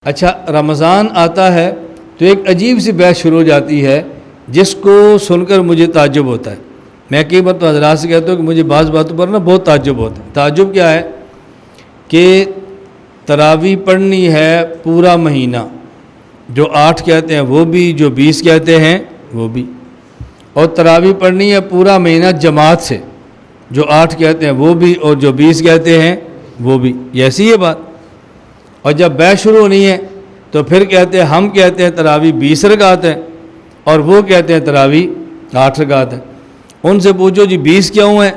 اچھا، رمضان آتا ہے تو ایک عجیب سی بحث شروع ہو جاتی ہے جس کو سن کر مجھے تعجب ہوتا ہے۔ میں کئی بار تو حضرات سے کہتا ہوں کہ مجھے بعض باتوں پر بہت تعجب ہوتا ہے۔ تعجب کیا ہے کہ تراویح پڑھنی ہے پورا مہینہ، جو 8 کہتے ہیں وہ بھی، جو 20 کہتے ہیں وہ بھی، اور تراویح پڑھنی ہے پورا مہینہ جماعت سے، جو 8 کہتے ہیں وہ بھی اور جو 20 کہتے ہیں وہ بھی، یہ ایسی ہے بات۔ اور جب بحث شروع ہونی ہے تو پھر کہتے ہیں، ہم کہتے ہیں تراویح 20 رکعت ہے اور وہ کہتے ہیں تراویح 8 رکعت ہے۔ ان سے پوچھو جی 20 کیوں ہیں،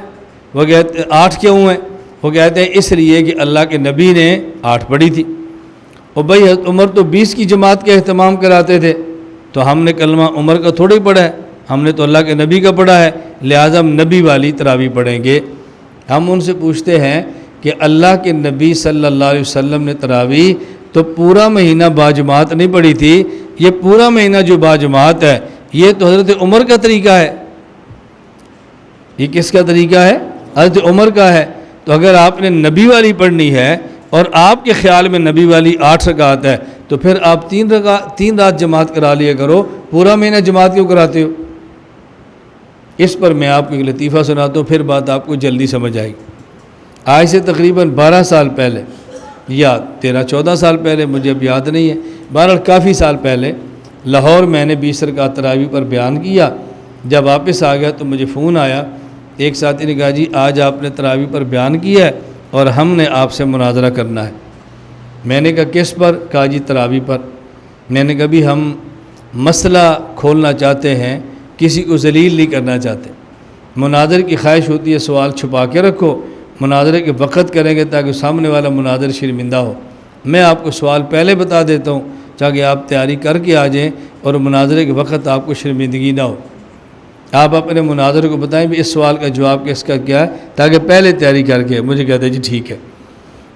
وہ کہتے ہیں 8 کیوں ہیں، وہ کہتے ہیں اس لیے کہ اللہ کے نبی نے 8 پڑھی تھی۔ اور بھائی حضرت عمر تو 20 کی جماعت کا اہتمام کراتے تھے، تو ہم نے کلمہ عمر کا تھوڑا ہی پڑھا ہے، ہم نے تو اللہ کے نبی کا پڑھا ہے، لہٰذا ہم نبی والی تراویح پڑھیں گے۔ ہم ان سے پوچھتے ہیں کہ اللہ کے نبی صلی اللہ علیہ وسلم نے تراویح تو پورا مہینہ باجماعت نہیں پڑھی تھی، یہ پورا مہینہ جو باجماعت ہے یہ تو حضرت عمر کا طریقہ ہے۔ یہ کس کا طریقہ ہے؟ حضرت عمر کا ہے۔ تو اگر آپ نے نبی والی پڑھنی ہے اور آپ کے خیال میں نبی والی 8 رکعت ہے تو پھر آپ 3 رات جماعت کرا لیا کرو، پورا مہینہ جماعت کیوں کراتے ہو؟ اس پر میں آپ کو ایک لطیفہ سناتا ہوں، پھر بات آپ کو جلدی سمجھ آئے گی۔ آج سے تقریباً 12 سال پہلے یا 13-14 سال پہلے، مجھے اب یاد نہیں ہے، بہرحال کافی سال پہلے لاہور میں نے 20 رکعت تراویح پر بیان کیا۔ جب واپس آ گیا تو مجھے فون آیا، ایک ساتھی نے کہا جی آج آپ نے تراویح پر بیان کیا ہے اور ہم نے آپ سے مناظرہ کرنا ہے۔ میں نے کہا کس پر؟ کہا جی تراویح پر۔ میں نے کہا بھی ہم مسئلہ کھولنا چاہتے ہیں، کسی کو ذلیل نہیں کرنا چاہتے۔ مناظر کی خواہش ہوتی ہے سوال چھپا کے رکھو، مناظرے کے وقت کریں گے تاکہ سامنے والا مناظر شرمندہ ہو۔ میں آپ کو سوال پہلے بتا دیتا ہوں تاکہ آپ تیاری کر کے آ جائیں اور مناظرے کے وقت آپ کو شرمندگی نہ ہو۔ آپ اپنے مناظر کو بتائیں بھی اس سوال کا جواب کس کا کیا ہے، تاکہ پہلے تیاری کر کے مجھے کہتے ہیں جی ٹھیک ہے۔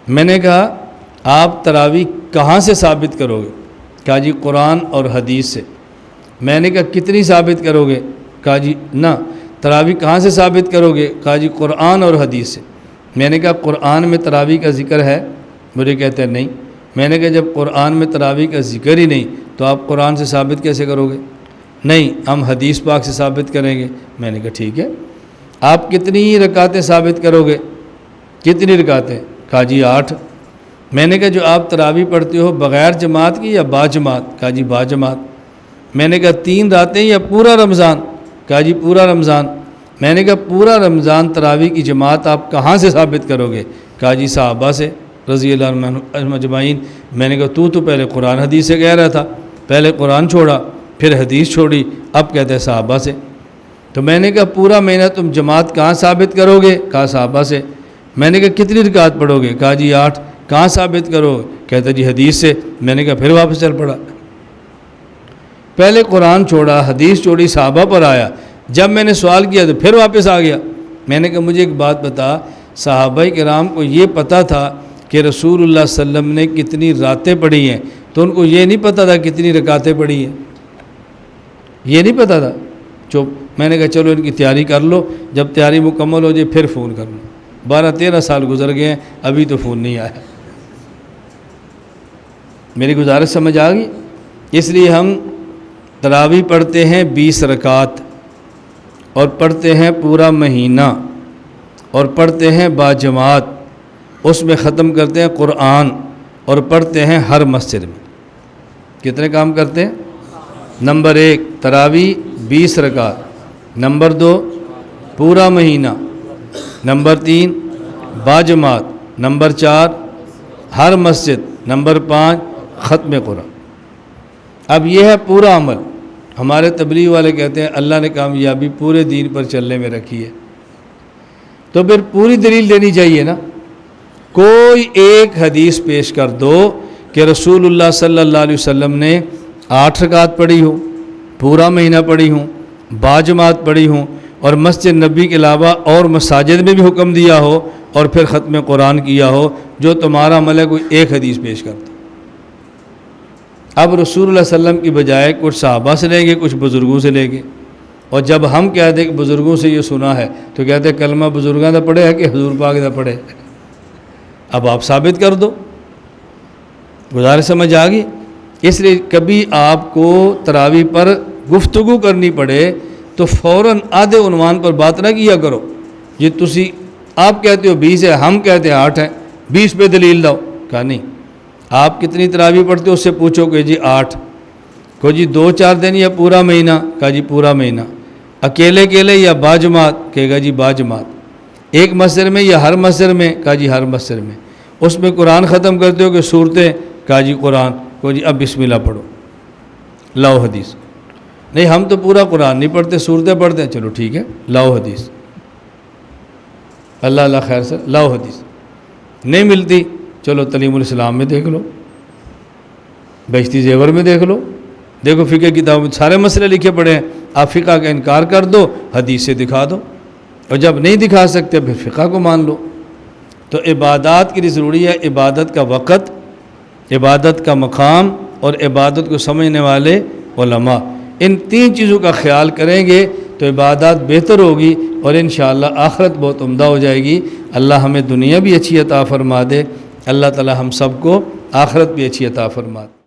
میں نے کہا آپ تراویح کہاں سے ثابت کرو گے؟ کہا جی قرآن اور حدیث سے۔ میں نے کہا کتنی ثابت کرو گے؟ کہا جی نہ، تراویح کہاں سے ثابت کرو گے؟ کہا جی قرآن اور حدیث سے۔ میں نے کہا قرآن میں تراویح کا ذکر ہے؟ مجھے کہتے ہیں نہیں۔ میں نے کہا جب قرآن میں تراویح کا ذکر ہی نہیں تو آپ قرآن سے ثابت کیسے کرو گے؟ نہیں، ہم حدیث پاک سے ثابت کریں گے۔ میں نے کہا ٹھیک ہے، آپ کتنی رکعتیں ثابت کرو گے؟ کتنی رکعتیں؟ کہا جی 8۔ میں نے کہا جو آپ تراویح پڑھتے ہو بغیر جماعت کی یا با جماعت؟ کہا جی با جماعت۔ میں نے کہا 3 راتیں یا پورا رمضان؟ کہا جی پورا رمضان۔ میں نے کہا پورا رمضان تراویح کی جماعت آپ کہاں سے ثابت کرو گے؟ کہا جی صحابہ سے رضی اللہ عنہم اجمعین۔ میں نے کہا تو پہلے قرآن حدیث سے کہہ رہا تھا، پہلے قرآن چھوڑا پھر حدیث چھوڑی، اب کہتے ہیں صحابہ سے۔ تو میں نے کہا پورا مہینہ تم جماعت کہاں ثابت کرو گے؟ کہا صحابہ سے۔ میں نے کہا کتنی رکعت پڑھو گے؟ کہا جی 8۔ کہاں ثابت کرو گے؟ کہتا جی حدیث سے۔ میں نے کہا پھر واپس چل پڑا، پہلے قرآن چھوڑا، حدیث چھوڑی، صحابہ پر آیا، جب میں نے سوال کیا تو پھر واپس آ گیا۔ میں نے کہا مجھے ایک بات بتا، صحابہ کرام کو یہ پتہ تھا کہ رسول اللہ صلی اللہ علیہ وسلم نے کتنی راتیں پڑھی ہیں، تو ان کو یہ نہیں پتہ تھا کتنی رکعتیں پڑھی ہیں؟ یہ نہیں پتہ تھا؟ چپ۔ میں نے کہا چلو ان کی تیاری کر لو، جب تیاری مکمل ہو جائے پھر فون کر لو۔ 12-13 سال گزر گئے ہیں، ابھی تو فون نہیں آیا۔ میری گزارش سمجھ آ گئی؟ اس لیے ہم تراویح پڑھتے ہیں 20 رکعت اور پڑھتے ہیں پورا مہینہ اور پڑھتے ہیں باجماعت، اس میں ختم کرتے ہیں قرآن اور پڑھتے ہیں ہر مسجد میں۔ کتنے کام کرتے ہیں؟ نمبر 1 تراویح 20 رکعت، نمبر 2 پورا مہینہ، نمبر 3 باجماعت، نمبر 4 ہر مسجد، نمبر 5 ختم قرآن۔ اب یہ ہے پورا عمل۔ ہمارے تبلیغ والے کہتے ہیں اللہ نے کامیابی پورے دین پر چلنے میں رکھی ہے، تو پھر پوری دلیل دینی چاہیے نا۔ کوئی ایک حدیث پیش کر دو کہ رسول اللہ صلی اللہ علیہ وسلم نے 8 رکعت پڑھی ہوں، پورا مہینہ پڑھی ہوں، باجماعت پڑھی ہوں، اور مسجد نبی کے علاوہ اور مساجد میں بھی حکم دیا ہو اور پھر ختم قرآن کیا ہو، جو تمہارا عمل ہے کوئی ایک حدیث پیش کر دو۔ اب رسول اللہ صلی اللہ علیہ وسلم کی بجائے کچھ صحابہ سے لیں گے، کچھ بزرگوں سے لیں گے، اور جب ہم کہتے ہیں کہ بزرگوں سے یہ سنا ہے تو کہتے ہیں کلمہ بزرگاں دا پڑھے ہے کہ حضور پاک دا پڑھے؟ اب آپ ثابت کر دو۔ گزارش سمجھ آ گئی؟ اس لیے کبھی آپ کو تراویح پر گفتگو کرنی پڑے تو فوراً آدھے عنوان پر بات نہ کیا کرو، جی تسی آپ کہتے ہو 20 ہے، ہم کہتے ہیں 8 ہے، 20 پہ دلیل لاؤ۔ کہا نہیں، آپ کتنی تراویح پڑھتے ہو اس سے پوچھو کہ جی 8، کو جی 2-4 دن یا پورا مہینہ، کہا جی پورا مہینہ، اکیلے اکیلے یا باجماعت، کہے گا جی باجماعت، ایک مسجد میں یا ہر مسجد میں، کہا جی ہر مسجد میں، اس میں قرآن ختم کرتے ہو کہ صورتیں، کہا جی قرآن، کو جی اب بسم اللہ پڑھو، لاؤ حدیث۔ نہیں ہم تو پورا قرآن نہیں پڑھتے، صورتیں پڑھتے ہیں، چلو ٹھیک ہے لاؤ حدیث، اللہ اللہ خیر سے لاؤ حدیث، نہیں ملتی چلو تعلیم الاسلام میں دیکھ لو، بہشتی زیور میں دیکھ لو، دیکھو فقہ کتاب میں سارے مسئلے لکھے پڑے ہیں، آپ فقہ کا انکار کر دو، حدیث سے دکھا دو، اور جب نہیں دکھا سکتے پھر فقہ کو مان لو۔ تو عبادات کے لیے ضروری ہے عبادت کا وقت، عبادت کا مقام اور عبادت کو سمجھنے والے علماء، ان 3 چیزوں کا خیال کریں گے تو عبادات بہتر ہوگی اور انشاءاللہ آخرت بہت عمدہ ہو جائے گی۔ اللہ ہمیں دنیا بھی اچھی عطا فرما دے، اللہ تعالی ہم سب کو آخرت بھی اچھی عطا فرما دے۔